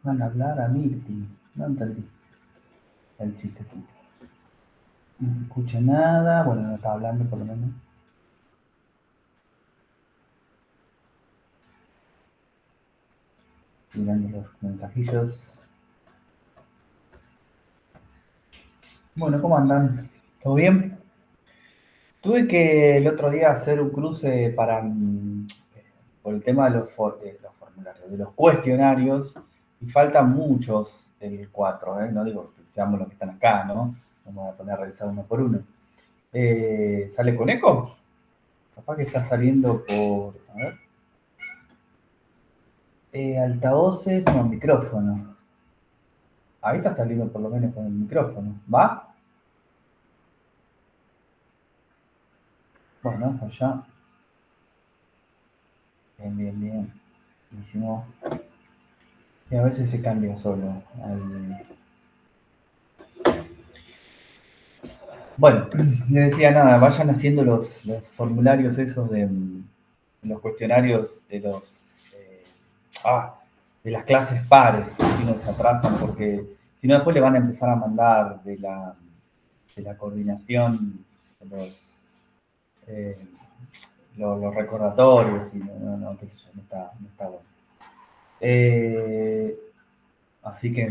Van a hablar a Mirti. No entendí el chiste. No se escucha nada. Bueno, no está hablando por lo menos. Mirando los mensajillos. Bueno, ¿cómo andan? ¿Todo bien? Tuve que el otro día hacer un cruce para por el tema de de los formularios, de los cuestionarios, y faltan muchos del 4, ¿eh? No digo que seamos los que están acá, ¿no? Vamos a poner a revisar uno por uno. ¿Sale con eco? Capaz que está saliendo por. A ver. Altavoces, no, micrófono. Ahí está saliendo por lo menos con el micrófono. ¿Va? Bueno, allá. Bien, bien, bien. Buenísimo. Y a veces se cambia solo. Bueno, le decía nada, vayan haciendo los formularios esos de los cuestionarios eh, ah, de las clases pares, si no se atrasan, porque si no después le van a empezar a mandar de la coordinación los, eh, los recordatorios y qué sé yo, no está bueno. Eh, así que,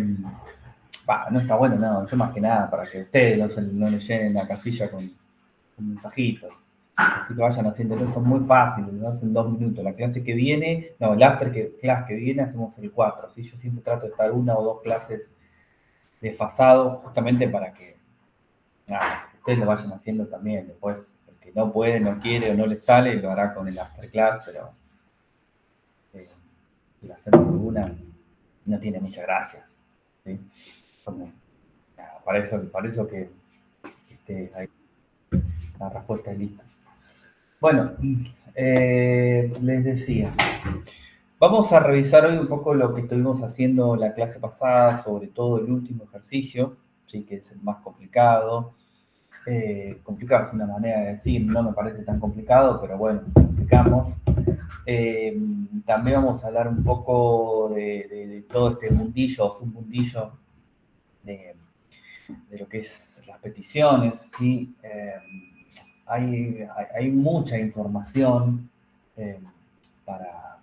no está bueno, no, yo más que nada para que ustedes no le llenen la casilla con mensajitos. Así que vayan haciéndolo, son muy fáciles, lo hacen 2 minutos. La clase que viene, no, el clase que viene hacemos el 4. ¿Sí? Yo siempre trato de estar una o dos clases desfasados, justamente para que ustedes lo vayan haciendo también. Después, el que no puede, no quiere o no le sale, lo hará con el afterclass, pero el hacerlo de una no tiene mucha gracia. ¿Sí? Como, para eso que ahí, la respuesta es lista. Bueno, les decía, vamos a revisar hoy un poco lo que estuvimos haciendo la clase pasada, sobre todo el último ejercicio, ¿sí? Que es el más complicado. Complicado es una manera de decir, no me parece tan complicado, pero bueno, complicamos. También vamos a hablar un poco de todo este mundillo, submundillo de, de lo que es las peticiones, ¿sí? Hay mucha información eh, para,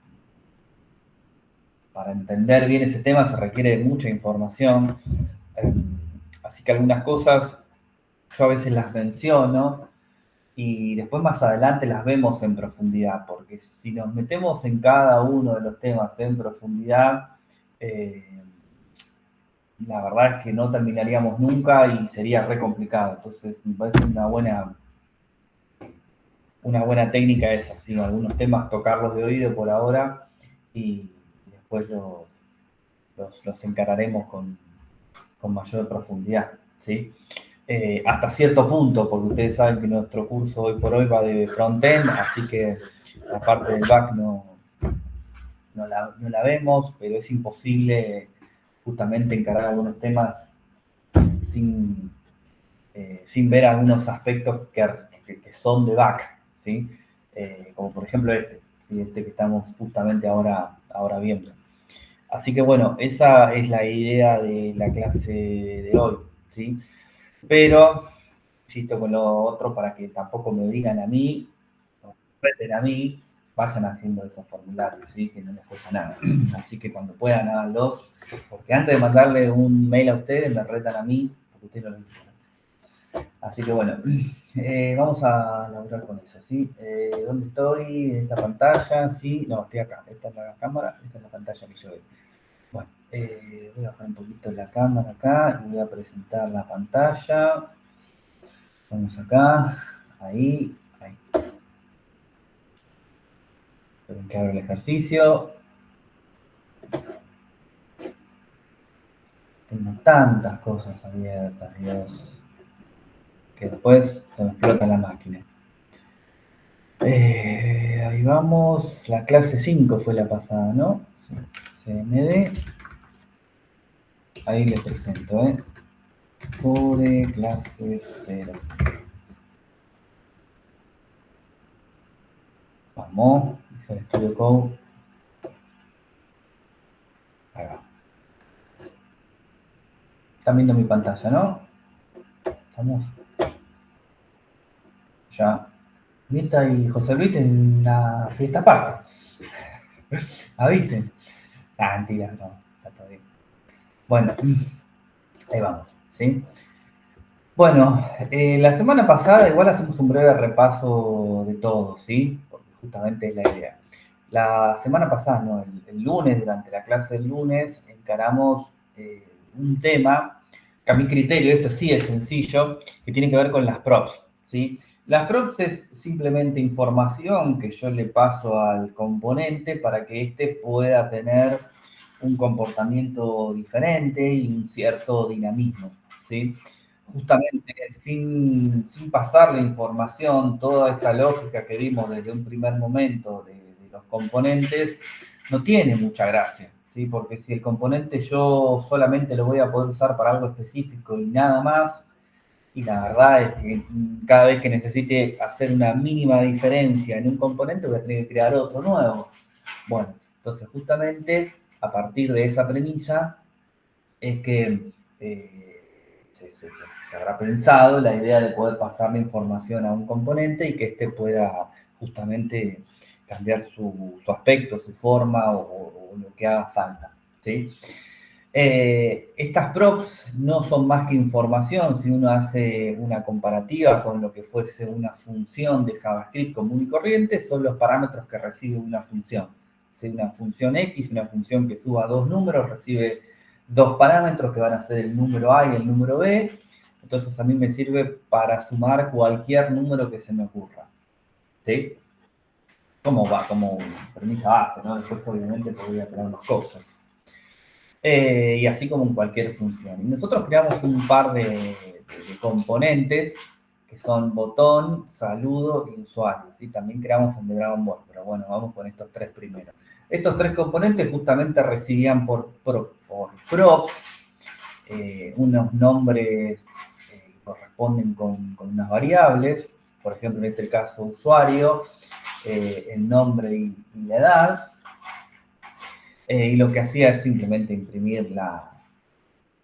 para entender bien ese tema, se requiere mucha información. Eh, Así que algunas cosas yo a veces las menciono y después más adelante las vemos en profundidad, porque si nos metemos en cada uno de los temas en profundidad, eh, la verdad es que no terminaríamos nunca y sería re complicado. Entonces me parece una buena técnica es así, algunos temas tocarlos de oído por ahora y después los encararemos con mayor profundidad, ¿sí? Hasta cierto punto, porque ustedes saben que nuestro curso hoy por hoy va de frontend, así que la parte del back no la vemos, pero es imposible justamente encarar algunos temas sin, sin ver algunos aspectos que son de back, ¿sí? Como por ejemplo este, ¿sí? Este que estamos justamente ahora viendo. Así que bueno, esa es la idea de la clase de hoy, ¿sí? Pero, insisto con lo otro, para que tampoco me digan a mí, o me reten a mí, vayan haciendo esos formularios, ¿sí? Que no les cuesta nada. Así que cuando puedan, háganlos, porque antes de mandarle un mail a ustedes, me retan a mí, porque ustedes no lo hicieron. Así que bueno, vamos a laburar con eso, ¿sí? ¿Dónde estoy? ¿En esta pantalla? ¿Sí? No, estoy acá. Esta es la cámara, esta es la pantalla que yo veo. Bueno, voy a bajar un poquito la cámara acá y voy a presentar la pantalla. Vamos acá, ahí. Esperen que abra el ejercicio. Tengo tantas cosas abiertas, Dios, que después se me explota la máquina. Ahí vamos, la clase 5 fue la pasada, ¿no? Sí. CMD. Ahí les presento, ¿eh? Code clase 0. Vamos, Visual Studio Code. Ahí va. Están viendo mi pantalla, ¿no? Estamos ya. Mirta y José Luis en la fiesta aparte. Avisen. Ah, mentira, no, está todo bien. Bueno, ahí vamos, ¿sí? Bueno, la semana pasada igual hacemos un breve repaso de todo, ¿sí? Porque justamente es la idea. La semana pasada, no, el lunes, durante la clase del lunes, encaramos un tema que a mi criterio, esto sí es sencillo, que tiene que ver con las props, ¿sí? Las props es simplemente información que yo le paso al componente para que éste pueda tener un comportamiento diferente y un cierto dinamismo, ¿sí? Justamente sin pasar la información, toda esta lógica que vimos desde un primer momento de los componentes, no tiene mucha gracia, ¿sí? Porque si el componente yo solamente lo voy a poder usar para algo específico y nada más, y la verdad es que cada vez que necesite hacer una mínima diferencia en un componente voy a tener que crear otro nuevo. Bueno, entonces justamente a partir de esa premisa es que se habrá pensado la idea de poder pasar la información a un componente y que éste pueda justamente cambiar su aspecto, su forma o lo que haga falta, ¿sí? Estas props no son más que información. Si uno hace una comparativa con lo que fuese una función de JavaScript común y corriente, son los parámetros que recibe una función. ¿Sí? Una función X, una función que suba dos números, recibe dos parámetros que van a ser el número A y el número B. Entonces a mí me sirve para sumar cualquier número que se me ocurra. ¿Sí? Como premisa base, ¿no? Después obviamente podría tener más cosas. Y así como en cualquier función. Y nosotros creamos un par de componentes que son botón, saludo y usuario. ¿Sí? También creamos el de Dragon Ball, pero bueno, vamos con estos tres primeros. Estos tres componentes justamente recibían por props unos nombres que corresponden con unas variables, por ejemplo, en este caso usuario, el nombre y la edad. Y lo que hacía es simplemente imprimir la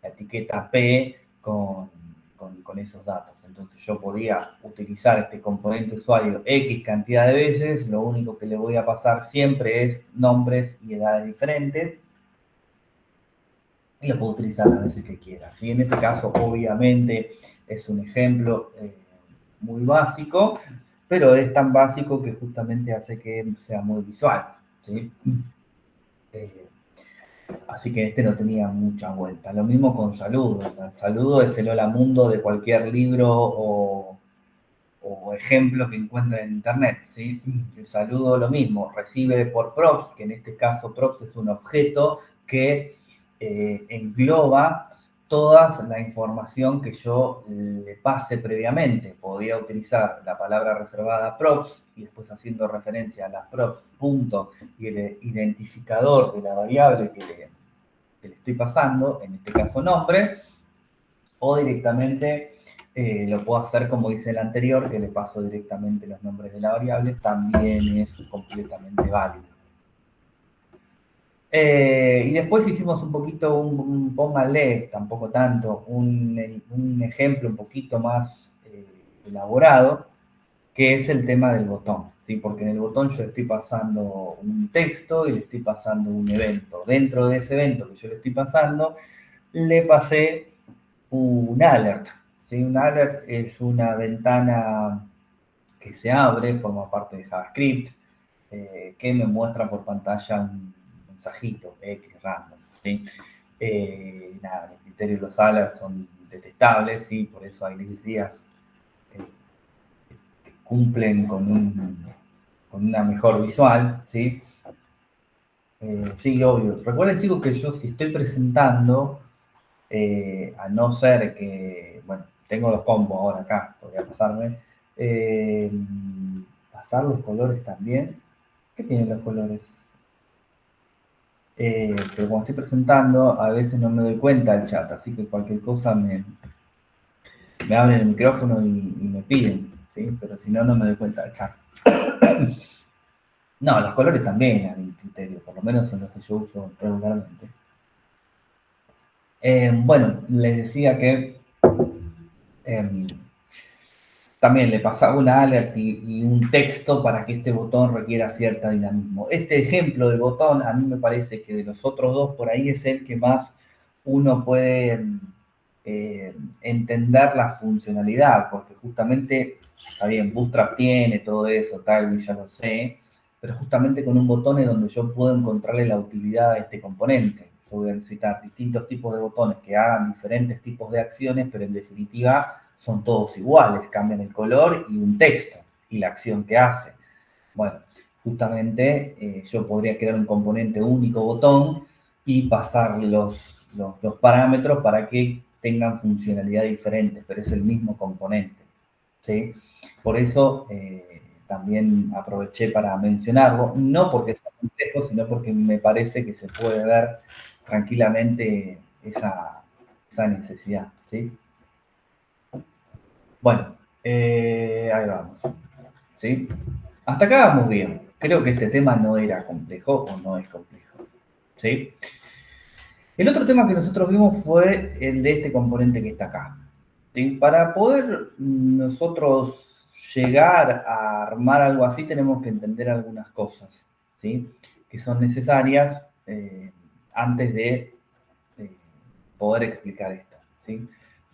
etiqueta P con esos datos. Entonces yo podía utilizar este componente usuario X cantidad de veces, lo único que le voy a pasar siempre es nombres y edades diferentes, y lo puedo utilizar las veces que quiera. ¿Sí? En este caso, obviamente, es un ejemplo muy básico, pero es tan básico que justamente hace que sea muy visual. ¿Sí? Así que este no tenía mucha vuelta. Lo mismo con saludo. El saludo es el hola mundo de cualquier libro o ejemplo que encuentre en internet. ¿Sí? El saludo lo mismo, recibe por props, que en este caso props es un objeto que engloba toda la información que yo le pase previamente. Podría utilizar la palabra reservada props y después haciendo referencia a las props, punto, y el identificador de la variable que le estoy pasando, en este caso nombre, o directamente lo puedo hacer como dice el anterior, que le paso directamente los nombres de la variable, también es completamente válido. Y después hicimos un poquito póngale, tampoco tanto, un ejemplo un poquito más elaborado, que es el tema del botón, ¿sí? Porque en el botón yo estoy pasando un texto y le estoy pasando un evento. Dentro de ese evento que yo le estoy pasando, le pasé un alert. ¿Sí? Un alert es una ventana que se abre, forma parte de JavaScript, que me muestra por pantalla un mensajito X random. ¿Sí? Nada, en el criterio los alerts son detestables, ¿sí? Por eso hay librerías que cumplen con una mejor visual. ¿Sí? Sí, obvio. Recuerden, chicos, que yo si estoy presentando, a no ser que, bueno, tengo los combos ahora acá, podría pasarme, eh, pasar los colores también. ¿Qué tienen los colores? Pero cuando estoy presentando, a veces no me doy cuenta del chat, así que cualquier cosa me abren el micrófono y me piden, ¿sí? Pero si no, no me doy cuenta del chat. No, los colores también a mi criterio, por lo menos son los que yo uso regularmente. Bueno, les decía que em, también le pasaba una alert y un texto para que este botón requiera cierto dinamismo. Este ejemplo del botón, a mí me parece que de los otros dos, por ahí es el que más uno puede entender la funcionalidad, porque justamente, está bien, Bootstrap tiene todo eso, tal, ya lo sé, pero justamente con un botón es donde yo puedo encontrarle la utilidad a este componente. Yo voy a necesitar distintos tipos de botones que hagan diferentes tipos de acciones, pero en definitiva son todos iguales, cambian el color y un texto y la acción que hace. Bueno, justamente yo podría crear un componente único botón y pasar los parámetros para que tengan funcionalidad diferente, pero es el mismo componente. ¿Sí? Por eso también aproveché para mencionarlo, no porque sea complejo, sino porque me parece que se puede ver tranquilamente esa necesidad. ¿Sí? Bueno, ahí vamos. ¿Sí? Hasta acá vamos bien. Creo que este tema no era complejo o no es complejo. ¿Sí? El otro tema que nosotros vimos fue el de este componente que está acá. ¿Sí? Para poder nosotros llegar a armar algo así tenemos que entender algunas cosas, ¿sí? Que son necesarias antes de poder explicar esto. ¿Sí?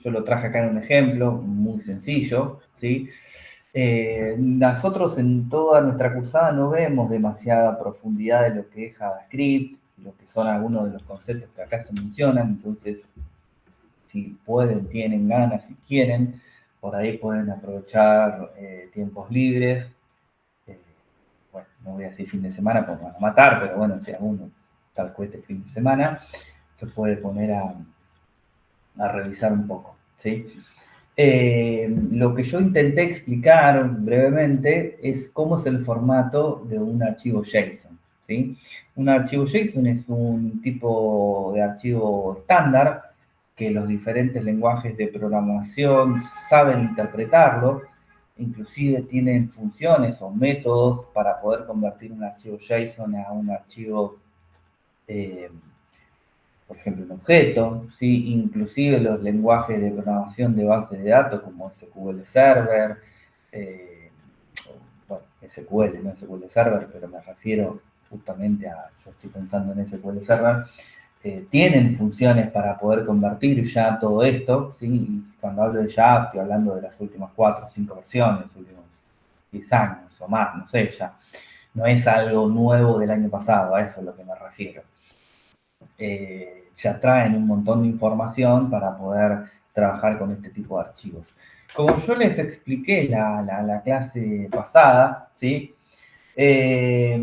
Yo lo traje acá en un ejemplo muy sencillo. ¿Sí? Nosotros en toda nuestra cursada no vemos demasiada profundidad de lo que es JavaScript, lo que son algunos de los conceptos que acá se mencionan, entonces si pueden, tienen ganas, si quieren, por ahí pueden aprovechar tiempos libres. Eh, bueno, no voy a decir fin de semana porque van a matar, pero bueno, si alguno tal cueste el fin de semana, se puede poner a revisar un poco, ¿sí? Lo que yo intenté explicar brevemente es cómo es el formato de un archivo JSON, ¿sí? Un archivo JSON es un tipo de archivo estándar que los diferentes lenguajes de programación saben interpretarlo, inclusive tienen funciones o métodos para poder convertir un archivo JSON a un archivo eh, por ejemplo, un objeto, ¿sí? Inclusive los lenguajes de programación de base de datos como SQL Server, eh, bueno, SQL, no SQL Server, pero me refiero justamente a, yo estoy pensando en SQL Server, tienen funciones para poder convertir ya todo esto, ¿sí? Y cuando hablo de ya, estoy hablando de las últimas 4 o 5 versiones, los últimos 10 años o más, no sé, ya. No es algo nuevo del año pasado, a eso es lo que me refiero. Ya traen un montón de información para poder trabajar con este tipo de archivos. Como yo les expliqué la clase pasada, ¿sí? Eh,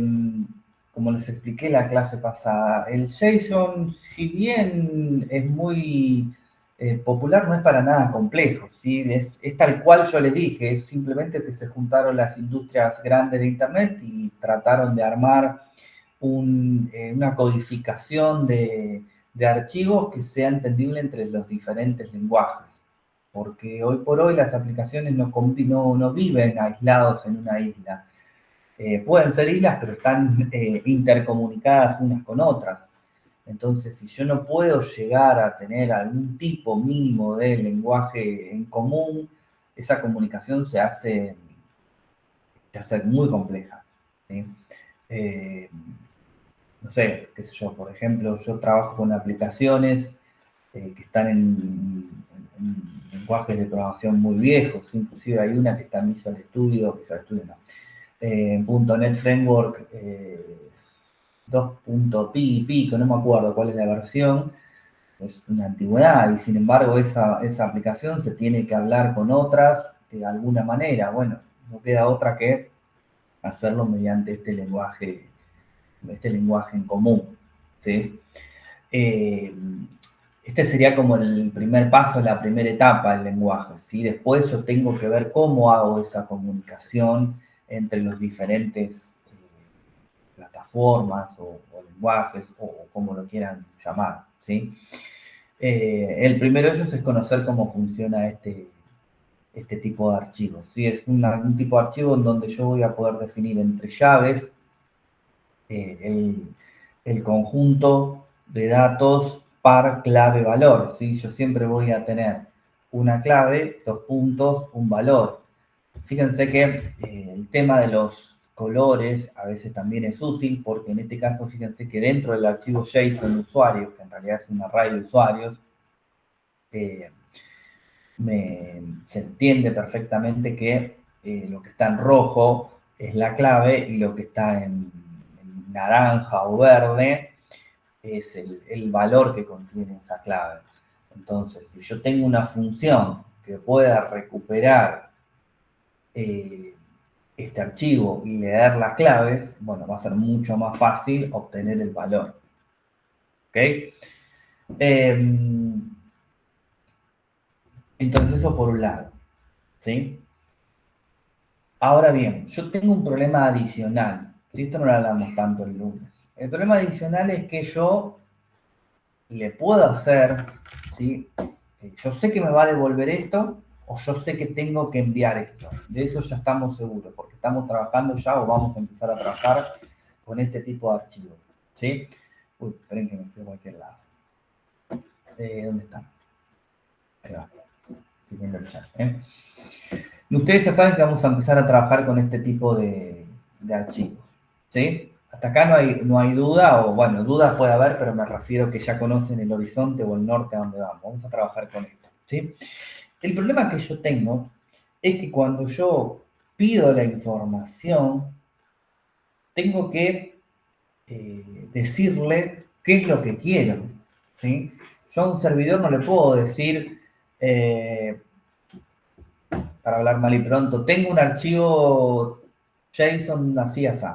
como les expliqué la clase pasada, el JSON, si bien es muy popular, no es para nada complejo, ¿sí? Es tal cual yo les dije, es simplemente que se juntaron las industrias grandes de Internet y trataron de armar una codificación de archivos que sea entendible entre los diferentes lenguajes. Porque hoy por hoy las aplicaciones no viven aislados en una isla. Pueden ser islas, pero están intercomunicadas unas con otras. Entonces, si yo no puedo llegar a tener algún tipo mínimo de lenguaje en común, esa comunicación se hace muy compleja. ¿Sí? Eh, no sé, qué sé yo, por ejemplo, yo trabajo con aplicaciones que están en lenguajes de programación muy viejos, inclusive hay una que está en Visual Studio, no, .NET Framework 2.pi, pico, no me acuerdo cuál es la versión, es una antigüedad y sin embargo esa aplicación se tiene que hablar con otras de alguna manera. Bueno, no queda otra que hacerlo mediante este lenguaje en común. ¿Sí? Eh, este sería como el primer paso, la primera etapa del lenguaje. ¿Sí? Después yo tengo que ver cómo hago esa comunicación entre los diferentes plataformas o lenguajes o como lo quieran llamar. ¿Sí? El primero de ellos es conocer cómo funciona este tipo de archivos. ¿Sí? Es un tipo de archivo en donde yo voy a poder definir entre llaves el conjunto de datos par clave valor, ¿sí? Yo siempre voy a tener una clave, dos puntos, un valor. Fíjense que el tema de los colores a veces también es útil porque en este caso fíjense que dentro del archivo JSON de usuarios, que en realidad es un array de usuarios, eh, se entiende perfectamente que lo que está en rojo es la clave y lo que está en naranja o verde es el valor que contiene esa clave. Entonces, si yo tengo una función que pueda recuperar este archivo y leer las claves, bueno, va a ser mucho más fácil obtener el valor. ¿Ok? Entonces, eso por un lado. ¿Sí? Ahora bien, yo tengo un problema adicional. ¿Sí? Esto no lo hablamos tanto el lunes. El problema adicional es que yo le puedo hacer, ¿sí? Yo sé que me va a devolver esto o yo sé que tengo que enviar esto. De eso ya estamos seguros, porque estamos trabajando ya o vamos a empezar a trabajar con este tipo de archivos. ¿Sí? Uy, esperen que me fui a cualquier lado. ¿Dónde está? Ahí va. Siguiendo el chat. Ustedes ya saben que vamos a empezar a trabajar con este tipo de archivos. ¿Sí? Hasta acá no hay duda, o bueno, dudas puede haber, pero me refiero que ya conocen el horizonte o el norte a donde vamos. Vamos a trabajar con esto. ¿Sí? El problema que yo tengo es que cuando yo pido la información, tengo que decirle qué es lo que quiero. ¿Sí? Yo a un servidor no le puedo decir, para hablar mal y pronto, tengo un archivo JSON así, así.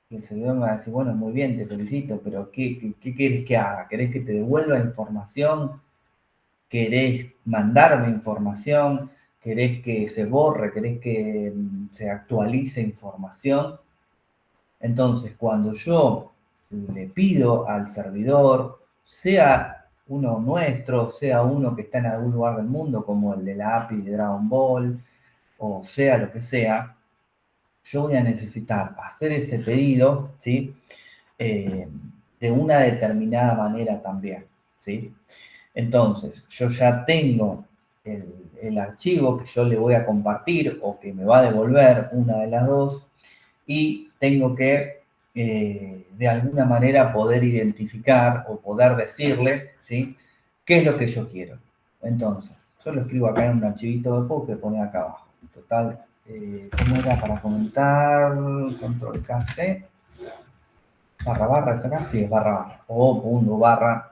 Y el servidor me va a decir, bueno, muy bien, te felicito, pero ¿qué querés que haga? ¿Querés que te devuelva información? ¿Querés mandarme información? ¿Querés que se borre? ¿Querés que se actualice información? Entonces, cuando yo le pido al servidor, sea uno nuestro, sea uno que está en algún lugar del mundo, como el de la API de Dragon Ball, o sea lo que sea, yo voy a necesitar hacer ese pedido, ¿sí? Eh, de una determinada manera también, ¿sí? Entonces, yo ya tengo el archivo que yo le voy a compartir o que me va a devolver una de las dos y tengo que de alguna manera poder identificar o poder decirle, ¿sí? ¿Qué es lo que yo quiero? Entonces, yo lo escribo acá en un archivito de POC que pone acá abajo. Total, ¿cómo era para comentar? Control K, barra barra, ¿es acá? Sí, es barra barra. O punto barra,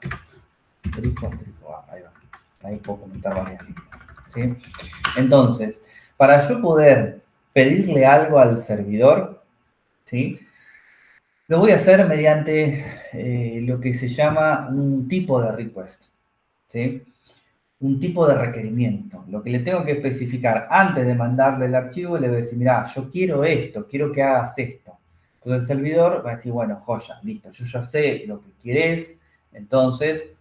trico, barra, ahí va. Ahí puedo comentar varias líneas. ¿Sí? Entonces, para yo poder pedirle algo al servidor, ¿sí? Lo voy a hacer mediante lo que se llama un tipo de request, ¿sí? Un tipo de requerimiento. Lo que le tengo que especificar antes de mandarle el archivo, le voy a decir, mira, yo quiero esto, quiero que hagas esto. Entonces el servidor va a decir, bueno, joya, listo, yo ya sé lo que quieres, entonces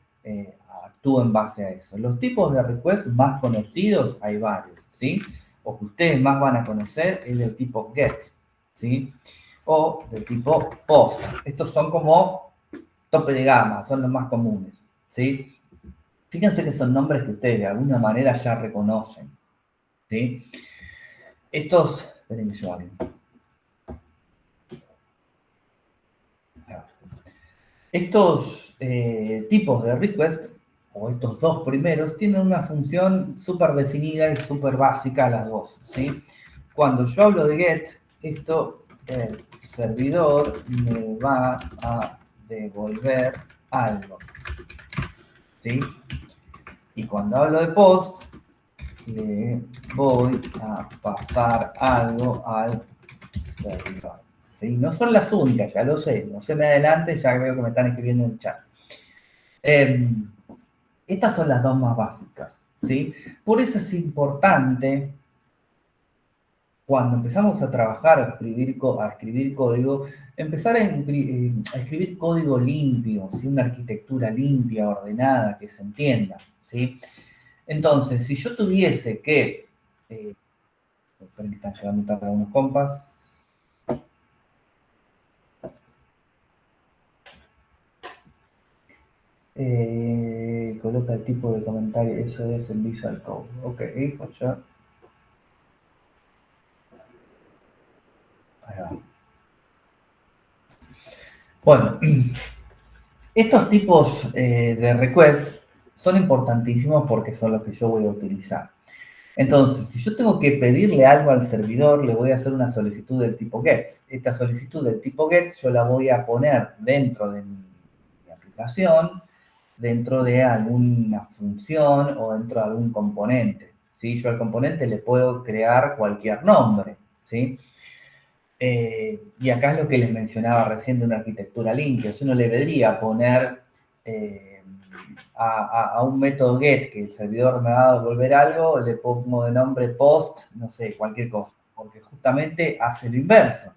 actúo en base a eso. Los tipos de request más conocidos, hay varios, ¿sí? O que ustedes más van a conocer es del tipo get, ¿sí? O del tipo post. Estos son como tope de gama, son los más comunes, ¿sí? Fíjense que son nombres que ustedes de alguna manera ya reconocen, ¿sí? Estos, esperen que yo abro. Estos tipos de request, o estos dos primeros, tienen una función súper definida y súper básica las dos, ¿sí? Cuando yo hablo de get, esto, el servidor me va a devolver algo, ¿sí? Y cuando hablo de post, le voy a pasar algo al servidor. ¿Sí? No son las únicas, ya lo sé, no se me adelante, ya veo que me están escribiendo en el chat. Estas son las dos más básicas, ¿sí? Por eso es importante, cuando empezamos a trabajar, a escribir código, empezar a escribir código limpio, ¿sí? Una arquitectura limpia, ordenada, que se entienda, ¿sí? Entonces, si yo tuviese que... esperen que están llegando tarde unos compas. Coloca el tipo de comentario, eso es en Visual Code. Ok, pues ya. Ahí va. Bueno, estos tipos de request son importantísimos porque son los que yo voy a utilizar. Entonces, si yo tengo que pedirle algo al servidor, le voy a hacer una solicitud del tipo GET. Esta solicitud del tipo GET yo la voy a poner dentro de mi aplicación, dentro de alguna función o dentro de algún componente. ¿Sí? Yo al componente le puedo crear cualquier nombre. ¿Sí? Y acá es lo que les mencionaba recién de una arquitectura limpia. Yo no le debería poner a un método get que el servidor me va a devolver algo, le pongo de nombre post, no sé, cualquier cosa, porque justamente hace lo inverso.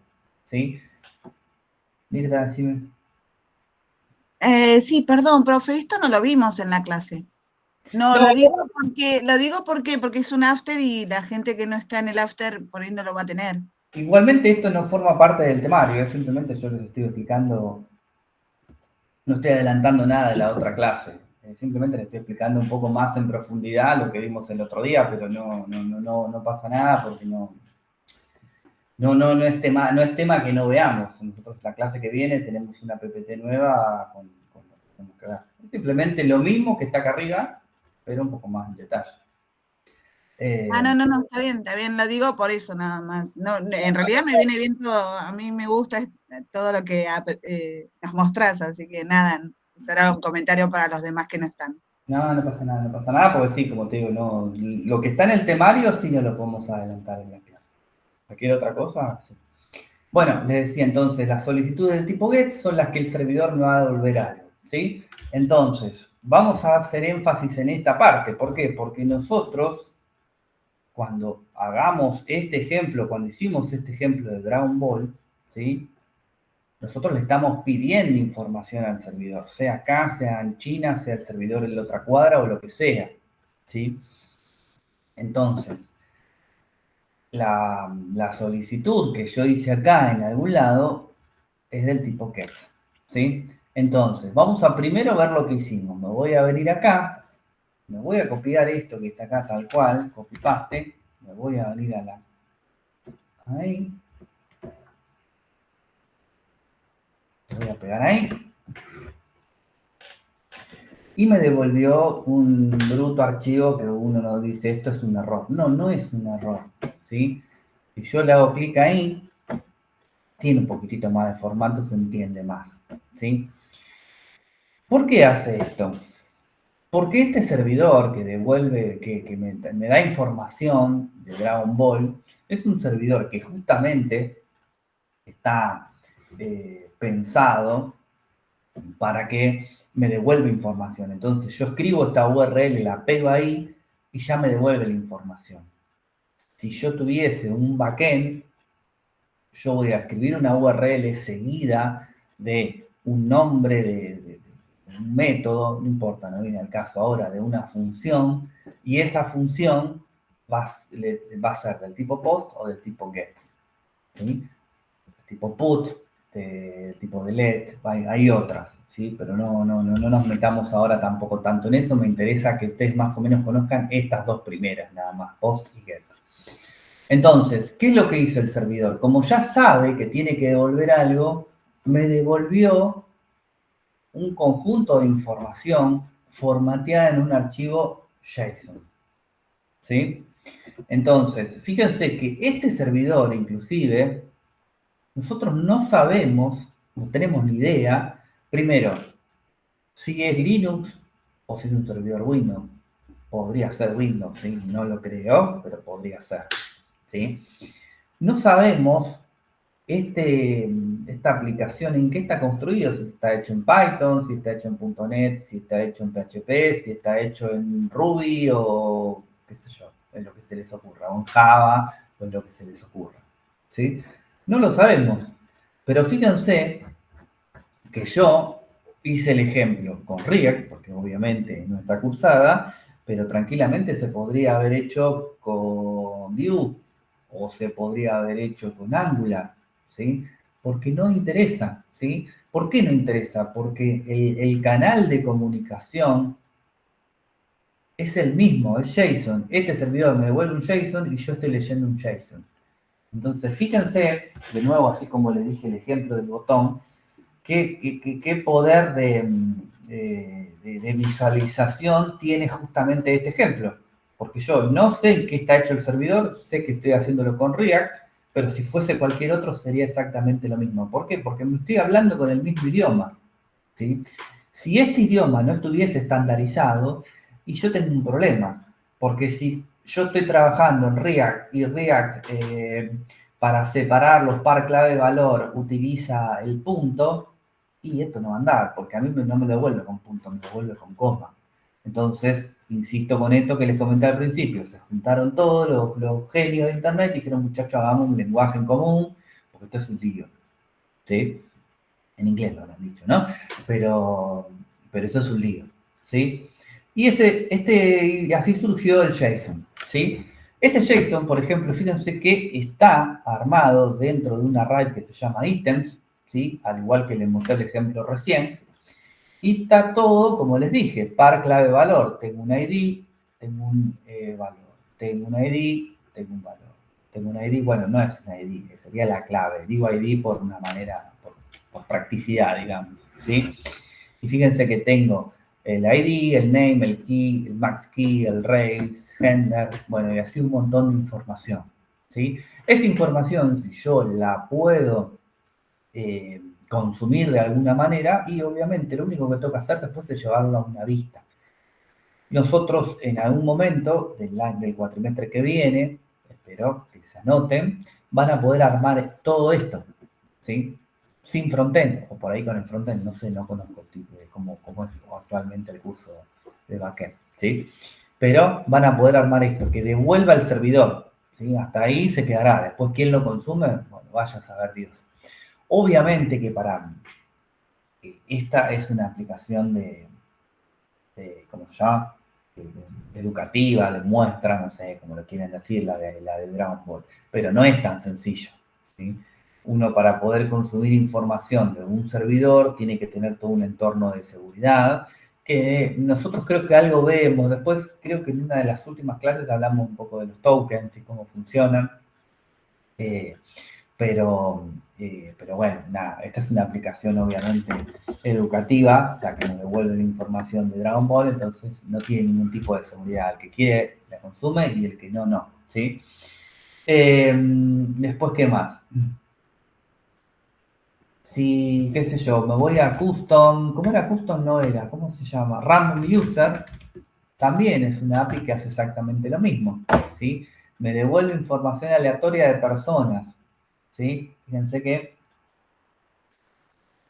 ¿Sí? Mirta, decime. Sí, perdón, profe, esto no lo vimos en la clase. No, No, lo digo porque es un after y la gente que no está en el after por ahí no lo va a tener. igualmente esto no forma parte del temario, simplemente yo les estoy explicando, no estoy adelantando nada de la otra clase. Simplemente les estoy explicando un poco más en profundidad lo que vimos el otro día, pero no pasa nada porque no es tema que no veamos. Nosotros la clase que viene tenemos una PPT nueva con lo que tenemos que ver. Es simplemente lo mismo que está acá arriba, pero un poco más en detalle. No, está bien, lo digo por eso nada más. No, en realidad me viene bien todo, a mí me gusta todo lo que nos mostrás, así que nada, será un comentario para los demás que no están. No pasa nada, porque sí, como te digo, no, lo que está en el temario sí no lo podemos adelantar en la clase. Cualquier otra cosa, sí. Bueno, les decía entonces, las solicitudes del tipo GET son las que el servidor me va a devolver algo, ¿sí? Entonces, vamos a hacer énfasis en esta parte. ¿Por qué? Porque nosotros, cuando hagamos este ejemplo, cuando hicimos este ejemplo de Dragon Ball, ¿sí? Nosotros le estamos pidiendo información al servidor, sea acá, sea en China, sea el servidor en la otra cuadra o lo que sea, ¿sí? Entonces, la solicitud que yo hice acá en algún lado es del tipo get, ¿sí? Entonces, vamos a primero ver lo que hicimos. Me voy a venir acá, me voy a copiar esto que está acá tal cual, copy paste, me voy a venir a la... Ahí, lo voy a pegar ahí. Y me devolvió un bruto archivo que uno nos dice, esto es un error. No, no es un error, ¿sí? Si yo le hago clic ahí, tiene un poquitito más de formato, se entiende más, ¿sí? ¿Por qué hace esto? Porque este servidor que devuelve, que me da información de Dragon Ball, es un servidor que justamente está pensado para que me devuelva información. Entonces yo escribo esta URL, la pego ahí y ya me devuelve la información. Si yo tuviese un backend, yo voy a escribir una URL seguida de un nombre de un método, no importa, no viene al caso ahora, de una función, y esa función va a ser del tipo post o del tipo get. ¿Sí? Tipo put, tipo delete, hay otras, ¿sí? Pero no nos metamos ahora tampoco tanto en eso, me interesa que ustedes más o menos conozcan estas dos primeras, nada más, post y get. Entonces, ¿qué es lo que hizo el servidor? Como ya sabe que tiene que devolver algo, me devolvió un conjunto de información formateada en un archivo JSON, ¿sí? Entonces, fíjense que este servidor, inclusive, nosotros no sabemos, no tenemos ni idea, primero, si es Linux o si es un servidor Windows. Podría ser Windows, ¿sí? No lo creo, pero podría ser, ¿sí? No sabemos esta aplicación en qué está construido, si está hecho en Python, si está hecho en .NET, si está hecho en PHP, si está hecho en Ruby o qué sé yo, en lo que se les ocurra, o en Java o en lo que se les ocurra, ¿sí? No lo sabemos, pero fíjense que yo hice el ejemplo con React, porque obviamente no está cursada, pero tranquilamente se podría haber hecho con Vue o se podría haber hecho con Angular, ¿sí? Porque no interesa, ¿sí? ¿Por qué no interesa? Porque el canal de comunicación es el mismo, es JSON. Este servidor me devuelve un JSON y yo estoy leyendo un JSON. Entonces, fíjense, de nuevo, así como les dije el ejemplo del botón, qué poder de visualización tiene justamente este ejemplo. Porque yo no sé en qué está hecho el servidor, sé que estoy haciéndolo con React, pero si fuese cualquier otro sería exactamente lo mismo. ¿Por qué? Porque me estoy hablando con el mismo idioma, ¿sí? Si este idioma no estuviese estandarizado, y yo tengo un problema, porque si yo estoy trabajando en React y React para separar los par clave valor utiliza el punto, y esto no va a andar, porque a mí no me lo devuelve con punto, me lo devuelve con coma. Entonces, insisto con esto que les comenté al principio, se juntaron todos los genios de Internet y dijeron, muchachos, hagamos un lenguaje en común, porque esto es un lío, ¿sí? En inglés lo habrán dicho, ¿no? Pero eso es un lío, ¿sí? Y así surgió el JSON, ¿sí? Este JSON, por ejemplo, fíjense que está armado dentro de un array que se llama items, ¿sí? Al igual que les mostré el ejemplo recién. Y está todo, como les dije, par clave valor. Tengo un ID, tengo un valor. Tengo un ID, tengo un valor. Tengo un ID, bueno, no es un ID, sería la clave. Digo ID por una manera, por practicidad, digamos, ¿sí? Y fíjense que tengo el ID, el name, el key, el max key, el race, gender, bueno, y así un montón de información, ¿sí? Esta información, si yo la puedo consumir de alguna manera, y obviamente lo único que toca hacer después es llevarlo a una vista. Nosotros en algún momento del cuatrimestre que viene, espero que se anoten, van a poder armar todo esto, ¿sí? Sin frontend, o por ahí con el frontend, no sé, no conozco el tipo de cómo es actualmente el curso de backend, ¿sí? Pero van a poder armar esto, que devuelva el servidor, ¿sí? Hasta ahí se quedará. Después, ¿quién lo consume? Bueno, vaya a saber Dios. Obviamente que para esta es una aplicación ¿cómo se llama? Educativa, de muestra, no sé, como lo quieren decir, la de Dragon Ball. Pero no es tan sencillo, ¿sí? Uno para poder consumir información de un servidor tiene que tener todo un entorno de seguridad, que nosotros creo que algo vemos. Después creo que en una de las últimas clases hablamos un poco de los tokens y cómo funcionan. Pero bueno, nada, esta es una aplicación obviamente educativa, la que nos devuelve la información de Dragon Ball, entonces no tiene ningún tipo de seguridad. El que quiere la consume y el que no, no, ¿sí? Después, ¿qué más? Si, qué sé yo, me voy a Custom, ¿cómo era Custom? No era, ¿cómo se llama? Random User, también es una API que hace exactamente lo mismo, ¿sí? Me devuelve información aleatoria de personas, ¿sí? Fíjense que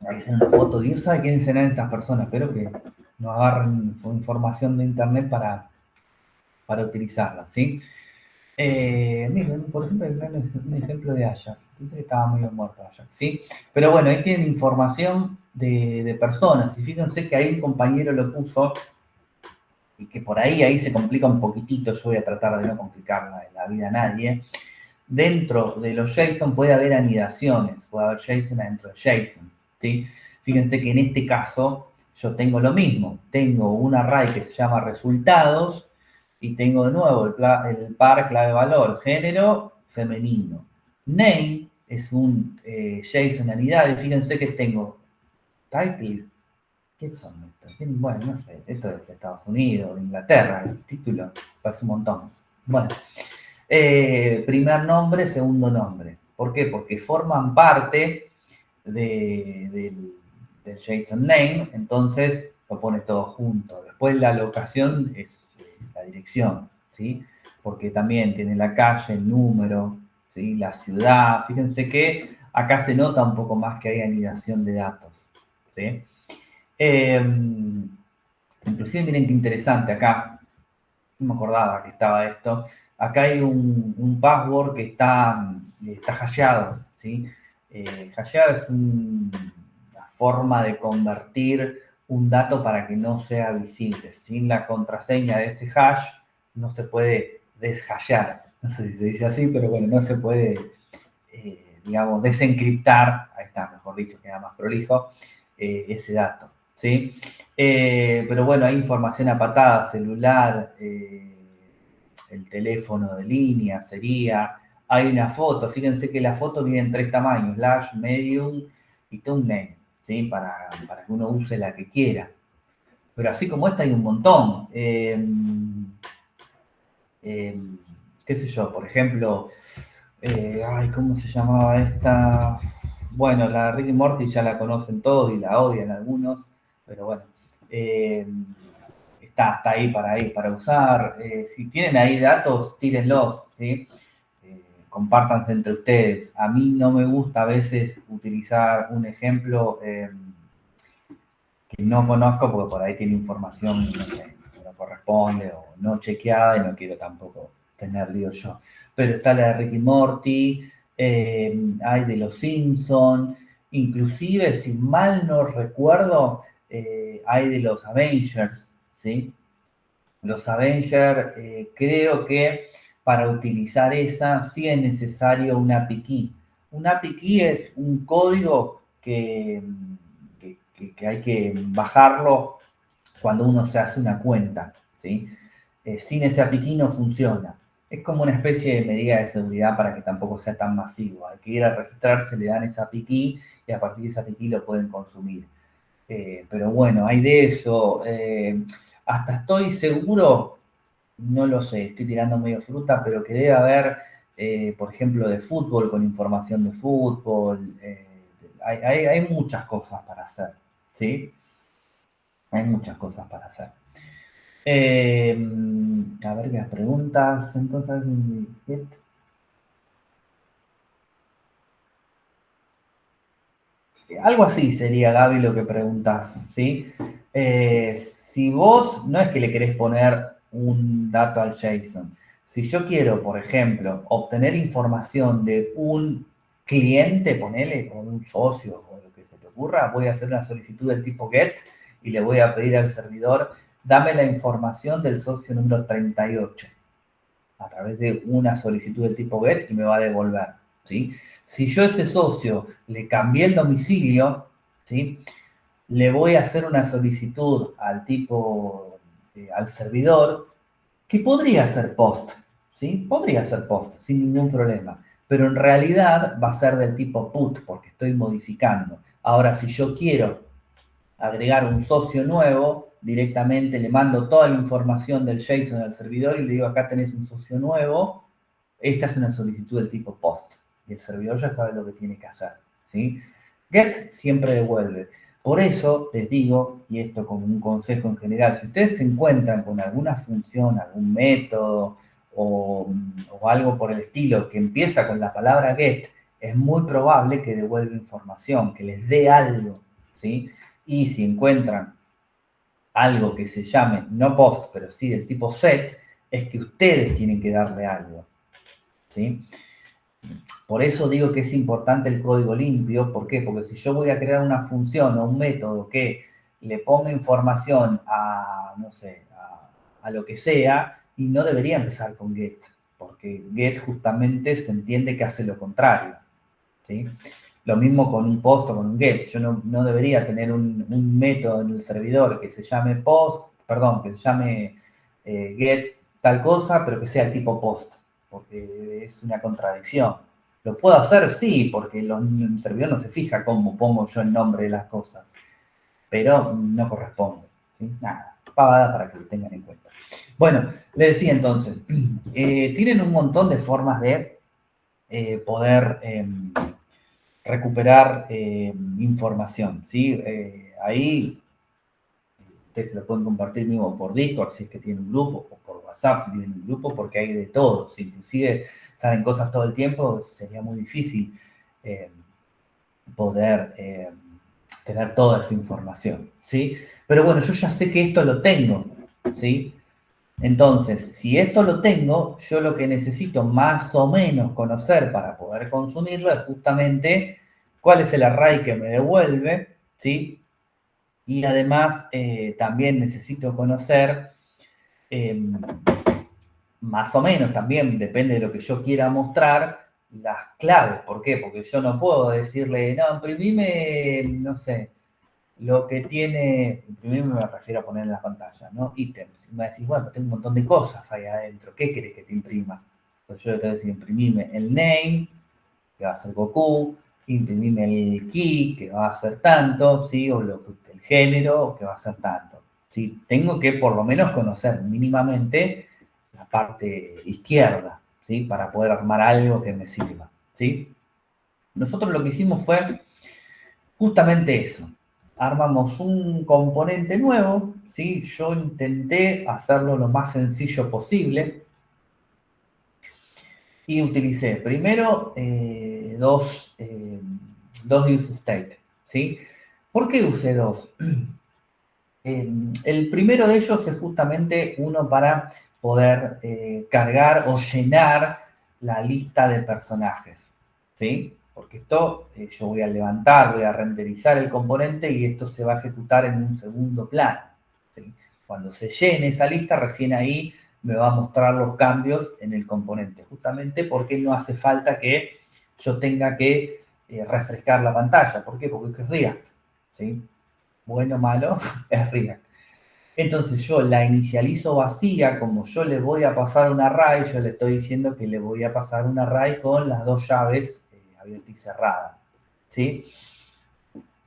ahí se una foto, Dios sabe quiénes serán estas personas, espero que no agarren información de internet para utilizarla, ¿sí? Miren, por ejemplo, un ejemplo de Ajax, que estaba muy muerto Ajax, ¿sí? Pero bueno, ahí tienen información de personas, y fíjense que ahí un compañero lo puso, y que por ahí se complica un poquitito, yo voy a tratar de no complicar la vida a nadie. Dentro de los JSON puede haber anidaciones, puede haber JSON adentro de JSON, ¿sí? Fíjense que en este caso yo tengo lo mismo, tengo un array que se llama resultados y tengo de nuevo el par clave valor, género femenino. Name es un JSON anidad y fíjense que tengo title. ¿Qué son estos? Bueno, no sé, esto es Estados Unidos, de Inglaterra, el título parece un montón. Bueno, primer nombre, segundo nombre. ¿Por qué? Porque forman parte del JSON name, entonces lo pone todo junto. Después la locación es la dirección, ¿sí? Porque también tiene la calle, el número, ¿sí? La ciudad. Fíjense que acá se nota un poco más que hay anidación de datos, ¿sí? Inclusive miren qué interesante acá, no me acordaba que estaba esto. Acá hay un password que está hasheado, ¿sí? Hasheado es una forma de convertir un dato para que no sea visible. Sin la contraseña de ese hash no se puede deshashear. No sé si se dice así, pero bueno, no se puede, digamos, desencriptar. Ahí está, mejor dicho, queda más prolijo. ese dato, ¿sí? Pero bueno, hay información a patadas, celular, el teléfono de línea sería, hay una foto, fíjense que la foto viene en 3 tamaños, large, medium y thumbnail, ¿sí? Para que uno use la que quiera. Pero así como esta hay un montón. Qué sé yo, por ejemplo, ¿cómo se llamaba esta? Bueno, la Rick y Morty ya la conocen todos y la odian algunos, pero bueno, está ahí para usar. Si tienen ahí datos, tírenlos, ¿sí? Compártanse entre ustedes. A mí no me gusta a veces utilizar un ejemplo que no conozco porque por ahí tiene información, no sé, que no corresponde o no chequeada y no quiero tampoco tener lío yo. Pero está la de Ricky Morty, hay de los Simpsons, inclusive, si mal no recuerdo, hay de los Avengers, ¿sí? Los Avengers, creo que para utilizar esa sí es necesario un API key. Un API key es un código que hay que bajarlo cuando uno se hace una cuenta, ¿sí? Sin ese API key no funciona. Es como una especie de medida de seguridad para que tampoco sea tan masivo. Hay que ir a registrarse, le dan ese API key y a partir de ese API key lo pueden consumir. Pero bueno, hay de eso. Hasta estoy seguro, no lo sé, estoy tirando medio fruta, pero que debe haber, por ejemplo, de fútbol con información de fútbol. Hay muchas cosas para hacer, ¿sí? Hay muchas cosas para hacer. A ver qué las preguntas. Entonces, algo así sería, Gaby, lo que preguntas, ¿sí? Si vos no es que le querés poner un dato al JSON, si yo quiero, por ejemplo, obtener información de un cliente, ponele, o un socio, o lo que se te ocurra, voy a hacer una solicitud del tipo GET y le voy a pedir al servidor, dame la información del socio número 38 a través de una solicitud del tipo GET y me va a devolver, ¿sí? Si yo a ese socio le cambié el domicilio, ¿sí? Le voy a hacer una solicitud al tipo, al servidor, que podría ser post, ¿sí? Podría ser post, sin ningún problema. Pero en realidad va a ser del tipo put, porque estoy modificando. Ahora, si yo quiero agregar un socio nuevo, directamente le mando toda la información del JSON al servidor y le digo, acá tenés un socio nuevo, esta es una solicitud del tipo post. Y el servidor ya sabe lo que tiene que hacer, ¿sí? Get siempre devuelve. Por eso les digo, y esto como un consejo en general, si ustedes se encuentran con alguna función, algún método o algo por el estilo que empieza con la palabra get, es muy probable que devuelva información, que les dé algo, ¿sí? Y si encuentran algo que se llame, no post, pero sí del tipo set, es que ustedes tienen que darle algo, ¿sí? Por eso digo que es importante el código limpio. ¿Por qué? Porque si yo voy a crear una función o un método que le ponga información a, no sé, a lo que sea, y no debería empezar con get, porque get justamente se entiende que hace lo contrario, ¿sí? Lo mismo con un post o con un get. Yo no debería tener un método en el servidor que se llame post, perdón, que se llame get tal cosa, pero que sea el tipo post, porque es una contradicción. ¿Lo puedo hacer? Sí, porque el servidor no se fija cómo pongo yo el nombre de las cosas, pero no corresponde, ¿sí? Nada, pavada para que lo tengan en cuenta. Bueno, le decía entonces, tienen un montón de formas de poder recuperar información, ¿sí? Ahí ustedes se lo pueden compartir mismo por Discord, si es que tienen un grupo, o por WhatsApp, si tienen un grupo, porque hay de todo. Si inclusive salen cosas todo el tiempo, sería muy difícil poder tener toda esa información, ¿sí? Pero bueno, yo ya sé que esto lo tengo, ¿sí? Entonces, si esto lo tengo, yo lo que necesito más o menos conocer para poder consumirlo es justamente cuál es el array que me devuelve, ¿sí? Y además también necesito conocer, más o menos también, depende de lo que yo quiera mostrar, las claves. ¿Por qué? Porque yo no puedo decirle, no, imprimime, no sé, lo que tiene, primero me refiero a poner en la pantalla, ¿no? Ítems. Y me decís, bueno, tengo un montón de cosas ahí adentro, ¿qué querés que te imprima? Pues yo le tengo que decir, imprimime el name, que va a ser Goku, imprimime el key, que va a ser tanto, ¿sí? O el género, que va a ser tanto. ¿Sí? Tengo que por lo menos conocer mínimamente la parte izquierda, ¿sí? Para poder armar algo que me sirva, ¿sí? Nosotros lo que hicimos fue justamente eso. Armamos un componente nuevo, ¿sí? Yo intenté hacerlo lo más sencillo posible y utilicé primero dos use state, ¿sí? ¿Por qué usé dos? El primero de ellos es justamente uno para poder cargar o llenar la lista de personajes, ¿sí? Porque esto yo voy a levantar, voy a renderizar el componente y esto se va a ejecutar en un segundo plano, ¿sí? Cuando se llene esa lista, recién ahí me va a mostrar los cambios en el componente, justamente porque no hace falta que yo tenga que refrescar la pantalla. ¿Por qué? Porque es React, ¿sí? Bueno o malo, es React. Entonces yo la inicializo vacía, como yo le voy a pasar un array, yo le estoy diciendo que le voy a pasar un array con las dos llaves abierta y cerrada, ¿sí?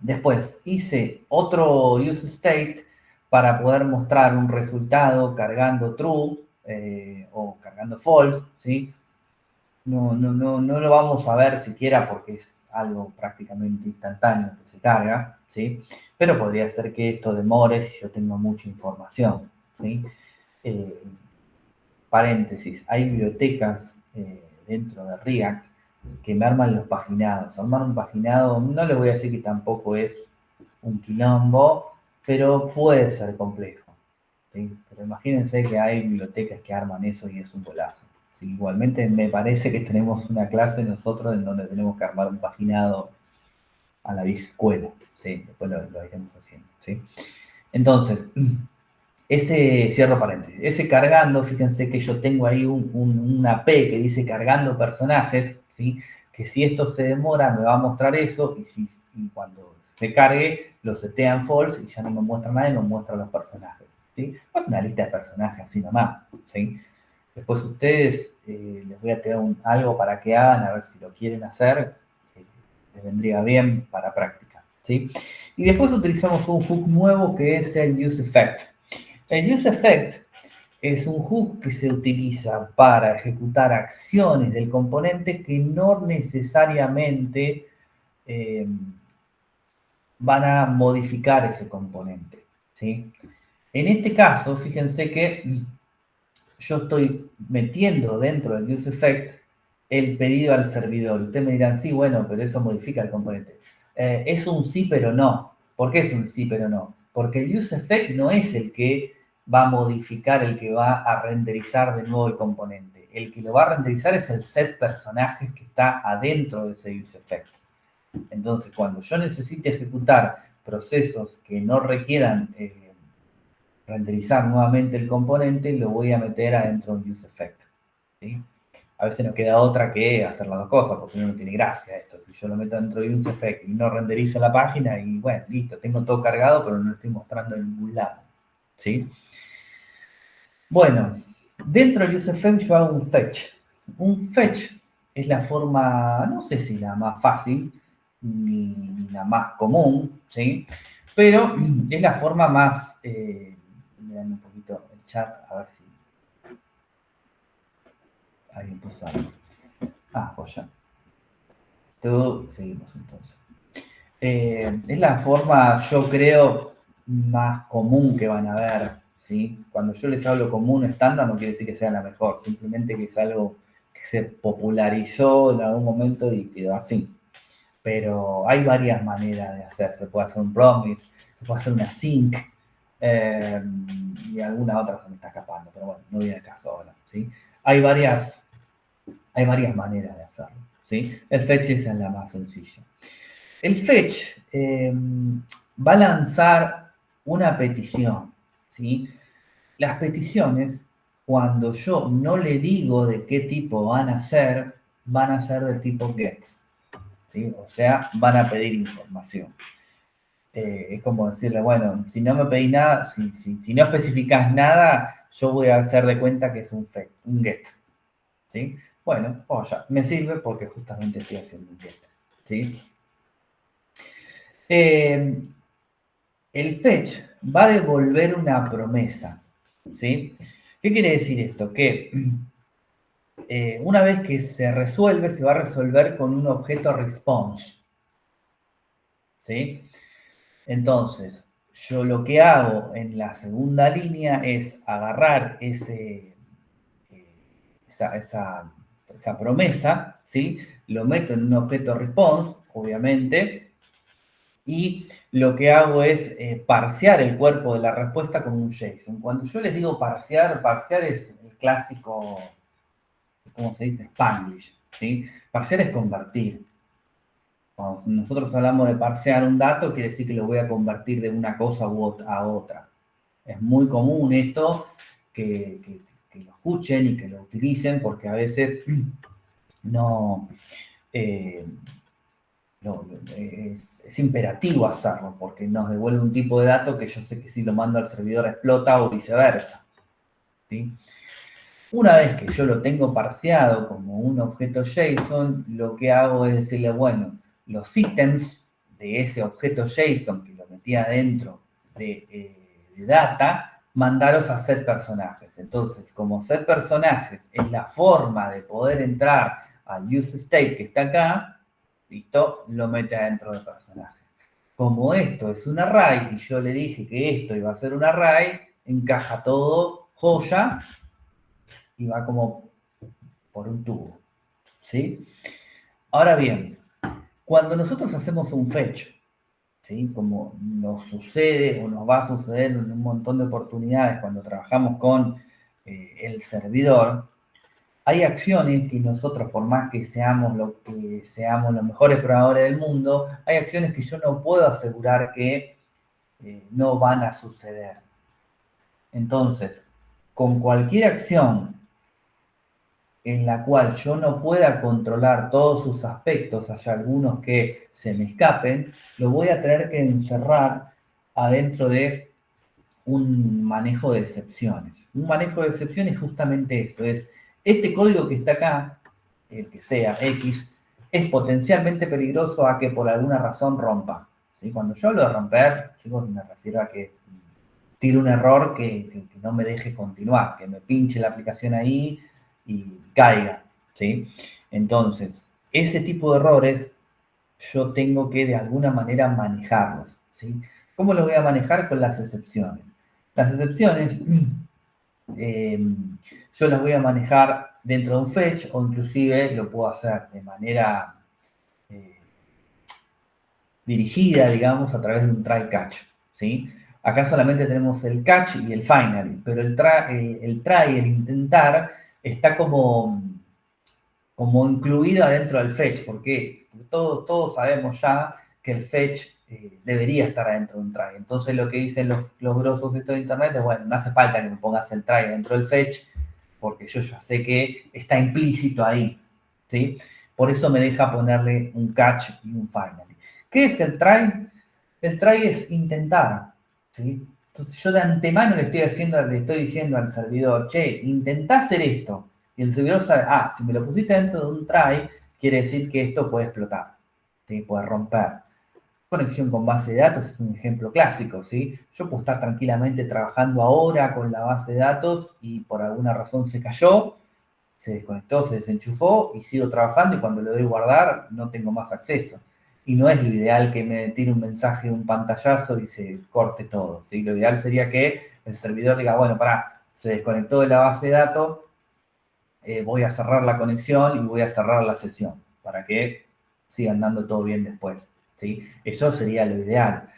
Después hice otro useState para poder mostrar un resultado cargando true o cargando false, ¿sí? No lo vamos a ver siquiera porque es algo prácticamente instantáneo que se carga, ¿sí? Pero podría ser que esto demore si yo tengo mucha información, ¿sí? Eh, Paréntesis, hay bibliotecas dentro de React que me arman los paginados. Armar un paginado, no le voy a decir que tampoco es un quilombo, pero puede ser complejo, ¿sí? Pero imagínense que hay bibliotecas que arman eso y es un golazo. Sí, igualmente me parece que tenemos una clase nosotros en donde tenemos que armar un paginado a la vieja escuela, ¿sí? Después lo iremos haciendo, ¿sí? Entonces, ese, cierro paréntesis, ese cargando, fíjense que yo tengo ahí una P que dice cargando personajes, ¿sí? Que si esto se demora me va a mostrar eso y cuando se cargue lo setea en false y ya no me muestra nada y me muestra los personajes, ¿sí? Una lista de personajes así nomás, ¿sí? Después ustedes les voy a tener algo para que hagan, a ver si lo quieren hacer, les vendría bien para práctica, ¿sí? Y después utilizamos un hook nuevo que es el useEffect. El useEffect es un hook que se utiliza para ejecutar acciones del componente que no necesariamente eh, van a modificar ese componente, ¿sí? En este caso, fíjense que yo estoy metiendo dentro del useEffect el pedido al servidor. Ustedes me dirán, sí, bueno, pero eso modifica el componente. Es un sí, pero no. ¿Por qué es un sí, pero no? Porque el useEffect no es el que va a modificar, el que va a renderizar de nuevo el componente. El que lo va a renderizar es el set personajes que está adentro de ese useEffect. Entonces, cuando yo necesite ejecutar procesos que no requieran renderizar nuevamente el componente, lo voy a meter adentro de un useEffect, ¿sí? A veces nos queda otra que hacer las dos cosas, porque no tiene gracia esto. Si yo lo meto dentro de un useEffect y no renderizo la página, y bueno, listo, tengo todo cargado, pero no lo estoy mostrando en ningún lado, ¿sí? Bueno, dentro del useEffect yo hago un fetch. Un fetch es la forma, no sé si la más fácil, ni la más común, ¿sí? Pero es la forma más, miren un poquito el chat, a ver si alguien puso algo. Ah, pues ya. Seguimos entonces. Es la forma, yo creo, más común que van a ver, ¿sí? Cuando yo les hablo común estándar, no quiere decir que sea la mejor, simplemente que es algo que se popularizó en algún momento y quedó así. Pero hay varias maneras de hacer. Se puede hacer un promise, se puede hacer una sync, y alguna otra se me está escapando, pero bueno, no viene el caso ahora, ¿sí? Hay varias maneras de hacerlo, ¿sí? El fetch es la más sencilla. El fetch va a lanzar una petición, ¿sí? Las peticiones, cuando yo no le digo de qué tipo van a ser de tipo get, ¿sí? O sea, van a pedir información. Es como decirle, bueno, si no me pedís nada, si no especificás nada, yo voy a hacer de cuenta que es un get, ¿sí? Bueno, ya, me sirve porque justamente estoy haciendo un get, ¿sí? El fetch va a devolver una promesa, ¿sí? ¿Qué quiere decir esto? Que una vez que se resuelve, se va a resolver con un objeto response, ¿sí? Entonces, yo lo que hago en la segunda línea es agarrar esa promesa, ¿sí? Lo meto en un objeto response, obviamente, y lo que hago es parsear el cuerpo de la respuesta con un JSON. Cuando yo les digo parsear es el clásico, ¿cómo se dice? Spanglish, ¿sí? Parsear es convertir. Cuando nosotros hablamos de parsear un dato, quiere decir que lo voy a convertir de una cosa a otra. Es muy común esto, que lo escuchen y que lo utilicen, porque a veces no, eh, es imperativo hacerlo, porque nos devuelve un tipo de dato que yo sé que si lo mando al servidor explota o viceversa, ¿sí? Una vez que yo lo tengo parseado como un objeto JSON, lo que hago es decirle, bueno, los ítems de ese objeto JSON que lo metía dentro de data, mandaros a set personajes. Entonces, como set personajes es la forma de poder entrar al use state que está acá, listo, lo mete adentro del personaje. Como esto es un array y yo le dije que esto iba a ser un array, encaja todo joya y va como por un tubo, ¿sí? Ahora bien, cuando nosotros hacemos un fetch, ¿sí? Como nos sucede o nos va a suceder en un montón de oportunidades cuando trabajamos con el servidor, hay acciones que nosotros, por más que seamos los mejores programadores del mundo, hay acciones que yo no puedo asegurar que no van a suceder. Entonces, con cualquier acción en la cual yo no pueda controlar todos sus aspectos, haya algunos que se me escapen, lo voy a tener que encerrar adentro de un manejo de excepciones. Un manejo de excepciones es justamente eso, es este código que está acá, el que sea X, es potencialmente peligroso a que por alguna razón rompa. ¿Sí? Cuando yo hablo de romper, chicos, me refiero a que tire un error que no me deje continuar, que me pinche la aplicación ahí y caiga, ¿sí? Entonces, ese tipo de errores yo tengo que de alguna manera manejarlos, ¿sí? ¿Cómo los voy a manejar? Con las excepciones. Las excepciones yo las voy a manejar dentro de un fetch o inclusive lo puedo hacer de manera dirigida, digamos, a través de un try catch, ¿sí? Acá solamente tenemos el catch y el finally, pero el try, el intentar, está como incluido adentro del fetch, porque todos sabemos ya que el fetch debería estar adentro de un try. Entonces lo que dicen los grosos de internet es, bueno, no hace falta que me pongas el try dentro del fetch, porque yo ya sé que está implícito ahí, ¿sí? Por eso me deja ponerle un catch y un finally. ¿Qué es el try? El try es intentar, ¿sí? Entonces yo de antemano le estoy diciendo al servidor, che, intentá hacer esto. Y el servidor sabe, si me lo pusiste dentro de un try, quiere decir que esto puede explotar, ¿sí? Puede romper. Conexión con base de datos es un ejemplo clásico, ¿sí? Yo puedo estar tranquilamente trabajando ahora con la base de datos y por alguna razón se cayó, se desconectó, se desenchufó y sigo trabajando y cuando lo doy guardar no tengo más acceso. Y no es lo ideal que me tire un mensaje, un pantallazo y se corte todo, ¿sí? Lo ideal sería que el servidor diga, bueno, se desconectó de la base de datos, voy a cerrar la conexión y voy a cerrar la sesión para que siga andando todo bien después, ¿sí? Eso sería lo ideal.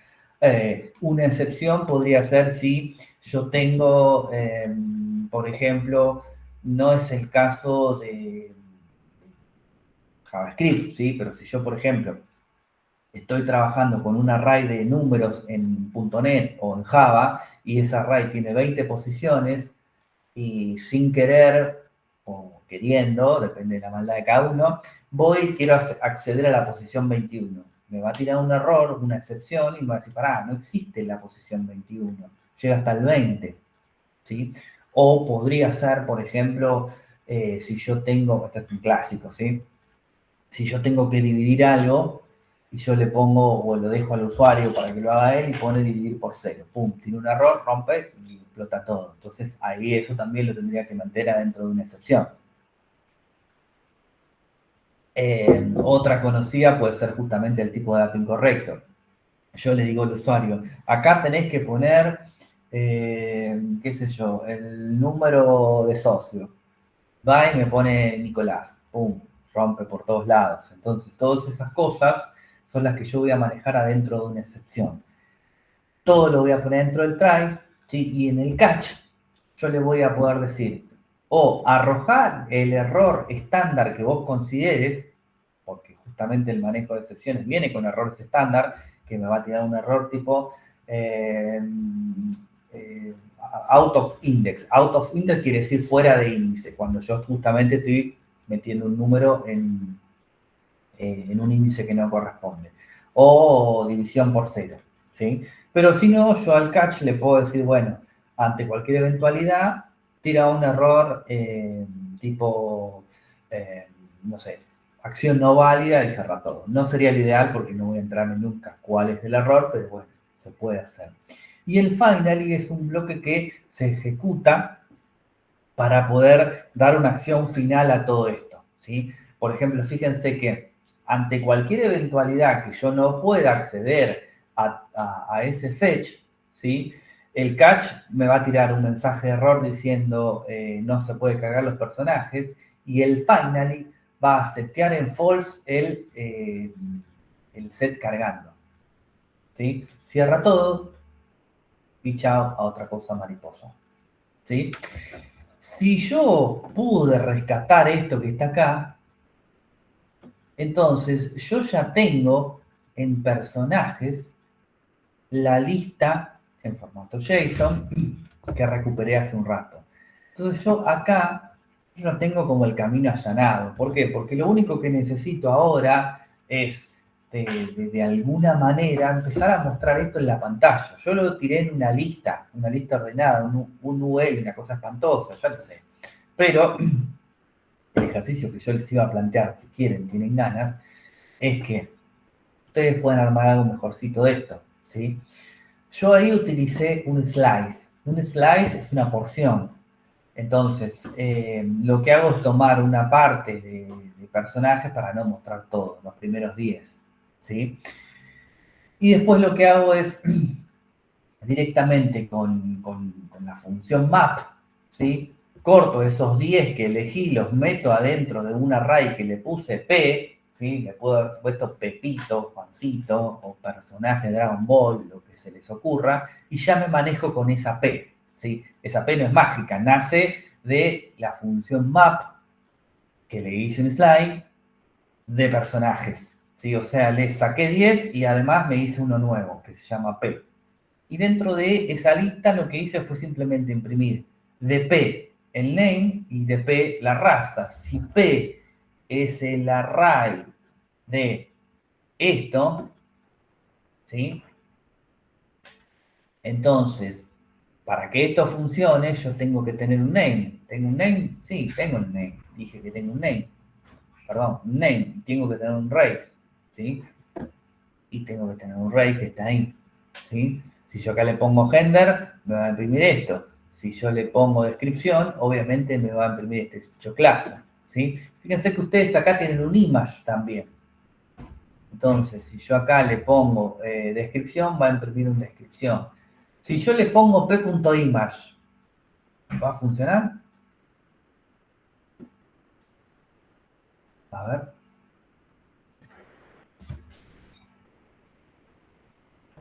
Una excepción podría ser si yo tengo, por ejemplo, no es el caso de JavaScript, ¿sí? Pero si yo, por ejemplo, estoy trabajando con un array de números en .NET o en Java y ese array tiene 20 posiciones y sin querer o queriendo, depende de la maldad de cada uno, quiero acceder a la posición 21. me va a tirar un error, una excepción, y me va a decir, pará, no existe la posición 21, llega hasta el 20, ¿sí? O podría ser, por ejemplo, si yo tengo, este es un clásico, ¿sí? Si yo tengo que dividir algo y yo le pongo o lo dejo al usuario para que lo haga él y pone dividir por 0, pum, tiene un error, rompe y explota todo. Entonces ahí eso también lo tendría que meter adentro de una excepción. Otra conocida puede ser justamente el tipo de dato incorrecto. Yo le digo al usuario, acá tenés que poner, qué sé yo, el número de socio. Va y me pone Nicolás, pum, rompe por todos lados. Entonces, todas esas cosas son las que yo voy a manejar adentro de una excepción. Todo lo voy a poner dentro del try, ¿sí? Y en el catch yo le voy a poder decir, o arrojar el error estándar que vos consideres, porque justamente el manejo de excepciones viene con errores estándar, que me va a tirar un error tipo out of index. Out of index quiere decir fuera de índice, cuando yo justamente estoy metiendo un número en un índice que no corresponde. O división por 0, ¿sí? Pero si no, yo al catch le puedo decir, bueno, ante cualquier eventualidad, tira un error tipo, no sé, acción no válida y cerra todo. No sería el ideal porque no voy a entrarme nunca cuál es el error, pero bueno, se puede hacer. Y el finally es un bloque que se ejecuta para poder dar una acción final a todo esto, ¿sí? Por ejemplo, fíjense que ante cualquier eventualidad que yo no pueda acceder a ese fetch, ¿sí? El catch me va a tirar un mensaje de error diciendo no se puede cargar los personajes y el finally va a setear en false el set cargando, ¿sí? Cierra todo y chao a otra cosa mariposa, ¿sí? Si yo pude rescatar esto que está acá, entonces yo ya tengo en personajes la lista en formato JSON que recuperé hace un rato. Entonces yo acá yo tengo como el camino allanado. ¿Por qué? Porque lo único que necesito ahora es de alguna manera empezar a mostrar esto en la pantalla. Yo lo tiré en una lista ordenada, un UL, una cosa espantosa, ya lo sé. Pero el ejercicio que yo les iba a plantear, si quieren, tienen ganas, es que ustedes pueden armar algo mejorcito de esto, ¿sí? Yo ahí utilicé un slice. Un slice es una porción. Entonces, lo que hago es tomar una parte de personajes para no mostrar todo, los primeros 10, ¿sí? Y después lo que hago es directamente con la función map, ¿sí? Corto esos 10 que elegí, los meto adentro de un array que le puse P, ¿sí? Le puedo haber puesto Pepito, Juancito o personaje de Dragon Ball, lo que se les ocurra, y ya me manejo con esa P, ¿sí? Esa P no es mágica, nace de la función map que le hice un slide de personajes, ¿sí? O sea, le saqué 10 y además me hice uno nuevo que se llama P. Y dentro de esa lista lo que hice fue simplemente imprimir de P el name y de P la raza. Si P es el array de esto, ¿sí? Entonces, para que esto funcione, yo tengo que tener un name. ¿Tengo un name? Sí, tengo un name. Dije que tengo un name. Perdón, un name. Tengo que tener un race, ¿sí? Y tengo que tener un array que está ahí, ¿sí? Si yo acá le pongo gender, me va a imprimir esto. Si yo le pongo descripción, obviamente me va a imprimir este hecho clase, ¿sí? Fíjense que ustedes acá tienen un image también. Entonces, si yo acá le pongo descripción, va a imprimir una descripción. Si yo le pongo p.image, ¿va a funcionar? A ver.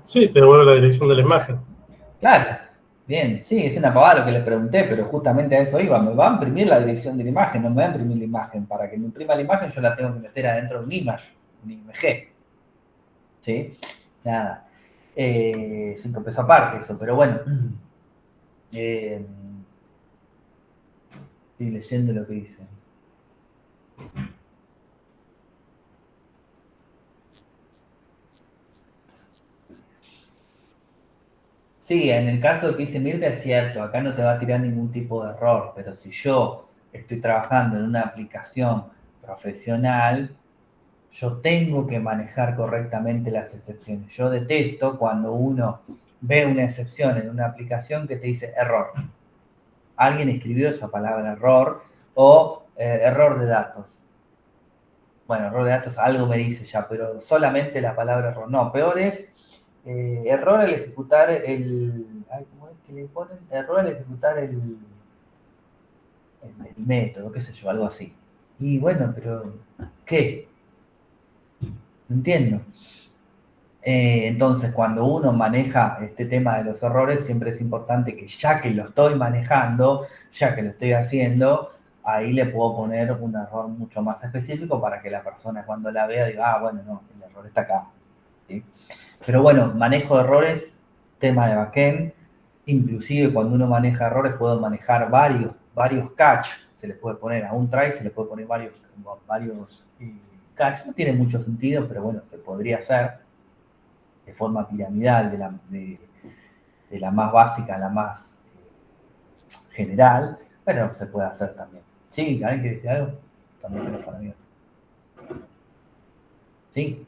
Sí, te devuelve la dirección de la imagen. Claro, bien, sí, es una pavada lo que les pregunté, pero justamente a eso iba. Me va a imprimir la dirección de la imagen, no me va a imprimir la imagen. Para que me imprima la imagen, yo la tengo que meter adentro de un image, un IMG. ¿Sí? Nada. 5 pesos aparte eso, pero bueno. Eh, estoy leyendo lo que dice. Sí, en el caso de que dice Mirta es cierto, acá no te va a tirar ningún tipo de error, pero si yo estoy trabajando en una aplicación profesional, yo tengo que manejar correctamente las excepciones. Yo detesto cuando uno ve una excepción en una aplicación que te dice error. Alguien escribió esa palabra error o error de datos. Bueno, error de datos algo me dice ya, pero solamente la palabra error. No, peor es error al ejecutar el... Ay, ¿cómo es que le ponen? Error al ejecutar el método, qué sé yo, algo así. Y bueno, pero ¿qué? No entiendo. Entonces, cuando uno maneja este tema de los errores, siempre es importante que ya que lo estoy manejando, ya que lo estoy haciendo, ahí le puedo poner un error mucho más específico para que la persona cuando la vea diga, ah, bueno, no, el error está acá. ¿Sí? Pero bueno, manejo de errores, tema de backend, inclusive cuando uno maneja errores puedo manejar varios catch, se le puede poner a un try, se le puede poner varios catch, no tiene mucho sentido, pero bueno, se podría hacer de forma piramidal, de la más básica a la más general, pero se puede hacer también. ¿Sí? ¿Alguien quiere decir algo? También teléfono abierto. ¿Sí?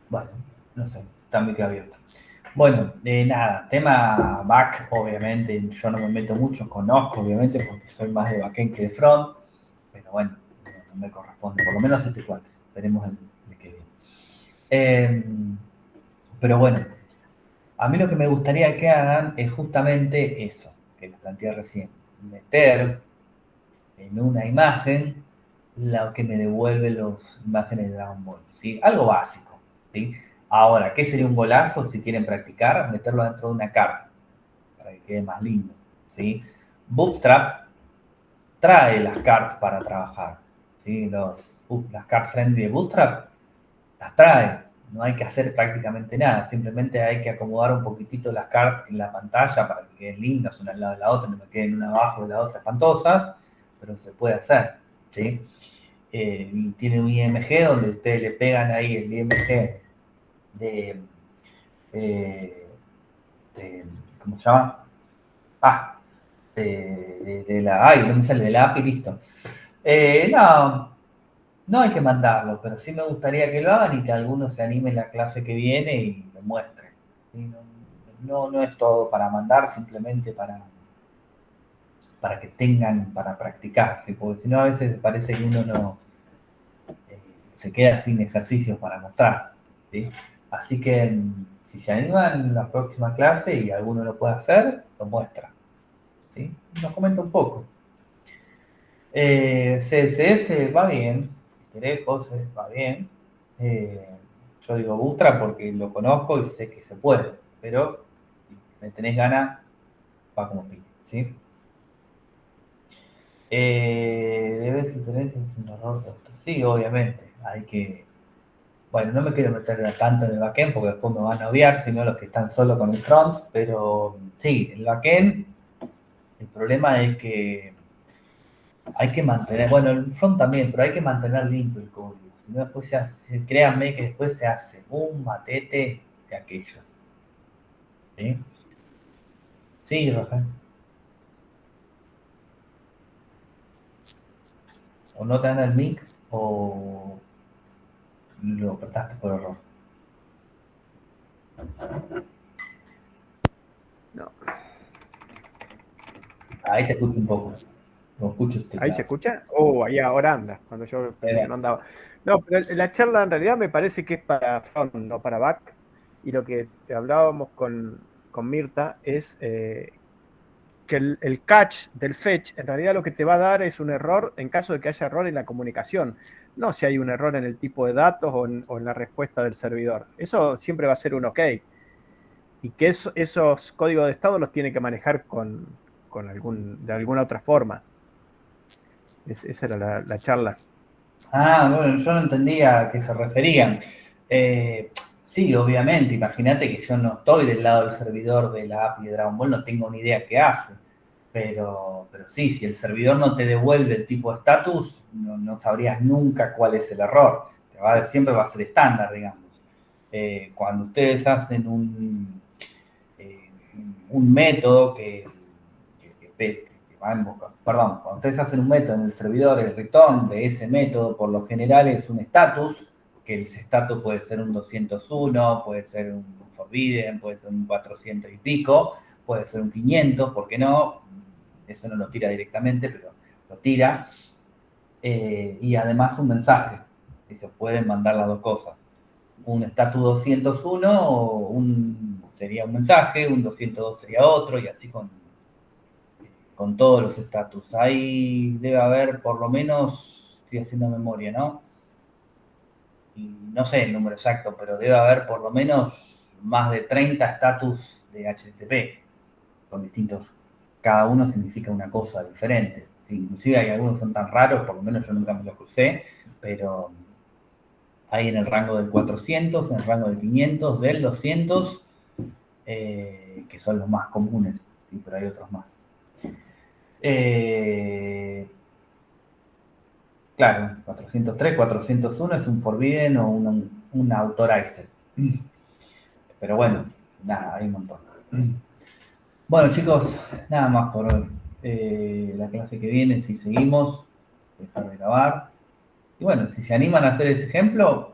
Bueno, no sé, también queda abierto. Bueno, nada, tema back, obviamente, yo no me meto mucho, conozco, obviamente, porque soy más de backend que de front, pero bueno, no me corresponde, por lo menos este cuatro, veremos el que viene. Pero bueno, a mí lo que me gustaría que hagan es justamente eso, que les planteé recién, meter en una imagen lo que me devuelve las imágenes de Dragon Ball, ¿sí? Algo básico, ¿sí? Ahora, ¿qué sería un golazo si quieren practicar? Meterlo dentro de una carta, para que quede más lindo, ¿sí? Bootstrap trae las cartas para trabajar, ¿sí? Las cards friendly de Bootstrap las trae, no hay que hacer prácticamente nada, simplemente hay que acomodar un poquitito las cartas en la pantalla para que queden lindas una al lado de la otra, no me queden una abajo de la otra espantosas, pero se puede hacer, ¿sí? Y tiene un IMG donde ustedes le pegan ahí el IMG de, eh, ¿cómo se llama? Ah, ay, no me sale, de la API, listo. No, no hay que mandarlo, pero sí me gustaría que lo hagan y que algunos se animen la clase que viene y lo muestren. ¿Sí? No es todo para mandar, simplemente para que tengan, para practicar, ¿sí? Porque si no a veces parece que uno no se queda sin ejercicios para mostrar. ¿Sí? Así que si se animan en la próxima clase y alguno lo puede hacer, lo muestra. ¿Sí? Nos comenta un poco. CSS va bien, si querés, José, va bien. Yo digo Bootstrap porque lo conozco y sé que se puede, pero si me tenés ganas, va como pide, ¿sí? Debes diferencias es un error. Sí, obviamente, hay que... Bueno, no me quiero meter tanto en el backend porque después me van a odiar, sino los que están solo con el front, pero sí, el backend, el problema es que hay que mantener, bueno, el front también, pero hay que mantener limpio el código. Si no, después se hace, créanme que después se hace un matete de aquellos. ¿Sí? Sí, Rafael. O no te dan el mic o lo apretaste por error. No. Ahí te escucho un poco. Lo escucho usted. ¿Ahí se escucha? Oh, ahí ahora anda, cuando yo pensé que no andaba. No, pero la charla en realidad me parece que es para front, no para back. Y lo que hablábamos con Mirta es que el catch del fetch en realidad lo que te va a dar es un error en caso de que haya error en la comunicación. No si hay un error en el tipo de datos o en la respuesta del servidor. Eso siempre va a ser un OK. Y que esos códigos de estado los tiene que manejar de alguna otra forma. Esa era la charla. Ah, bueno, yo no entendía a qué se referían. Sí, obviamente, imagínate que yo no estoy del lado del servidor de la API de Dragon Ball, no tengo ni idea qué hace. Pero sí, si el servidor no te devuelve el tipo de estatus, no sabrías nunca cuál es el error. Siempre va a ser estándar, digamos. Cuando ustedes hacen un método perdón, cuando ustedes hacen un método en el servidor, el return de ese método por lo general es un status, que ese status puede ser un 201, puede ser un forbidden, puede ser un 400 y pico, puede ser un 500, ¿por qué no? Eso no lo tira directamente, pero lo tira. Y además un mensaje, que se pueden mandar las dos cosas. Un status 201 sería un mensaje, un 202 sería otro, y así con todos los status. Ahí debe haber por lo menos, estoy haciendo memoria, ¿no? Y no sé el número exacto, pero debe haber por lo menos más de 30 status de HTTP, con distintos, cada uno significa una cosa diferente. Sí, inclusive hay algunos que son tan raros, por lo menos yo nunca me los crucé, pero hay en el rango del 400, en el rango del 500, del 200, que son los más comunes, ¿sí? Pero hay otros más. Claro, 403, 401 es un forbidden o un authorizer. Pero bueno, nada, hay un montón. Bueno, chicos, nada más por hoy. La clase que viene, si seguimos, dejar de grabar. Y bueno, si se animan a hacer ese ejemplo,